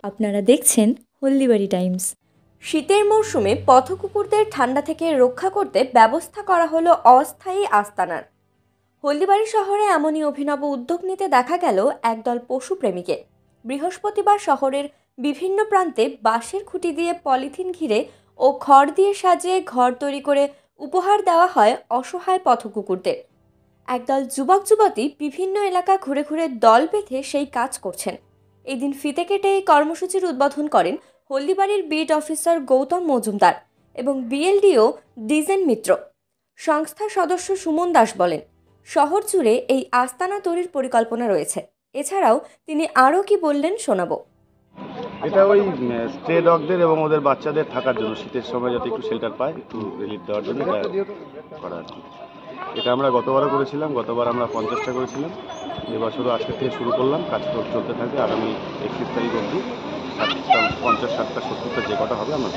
আপনারা দেখছেন হলদিবাড়ি টাইমস। শীতের মরশুমে পথকুকুরদের ঠান্ডা থেকে রক্ষা করতে ব্যবস্থা করা হলো অস্থায়ী আস্তানার। হলদিবাড়ি শহরে এমনই অভিনব উদ্যোগ নিতে দেখা গেল একদল পশুপ্রেমীকে। বৃহস্পতিবার শহরের বিভিন্ন প্রান্তে বাঁশের খুঁটি দিয়ে পলিথিন ঘিরে ও খড় দিয়ে সাজিয়ে ঘর তৈরি করে উপহার দেওয়া হয় অসহায় পথকুকুরদের। একদল যুবক যুবতী বিভিন্ন এলাকা ঘুরে ঘুরে দল বেঁধে সেই কাজ করছেন। এদিন ফিতে কেটে এই কর্মসূচির উদ্বোধন করেন হলদিবাড়ির বিট অফিসার গৌতম মজুমদার এবং বিএলডিও দ্বিজেন মিত্র। সংস্থার সদস্য সুমন দাস বলেন, শহর জুড়ে এই আস্তানা তৈরির পরিকল্পনা রয়েছে। এছাড়াও তিনি আরও কি বললেন শোনাবো। এটা ওই স্ট্রে ডগদের এবং ওদের বাচ্চাদের থাকার জন্য, শীতের সময় যাতে একটু শেল্টার পায়, একটু রিলিফ দেওয়ার জন্য এটা করা আর কি। এটা আমরা গতবারও করেছিলাম, গতবার আমরা 50টা করেছিলাম। এবছরও আজকের থেকে শুরু করলাম, কাজ চলতে থাকবে। আগামী 31 তারিখ অবধি 50, 60, 70টা যে কটা হবে আমরা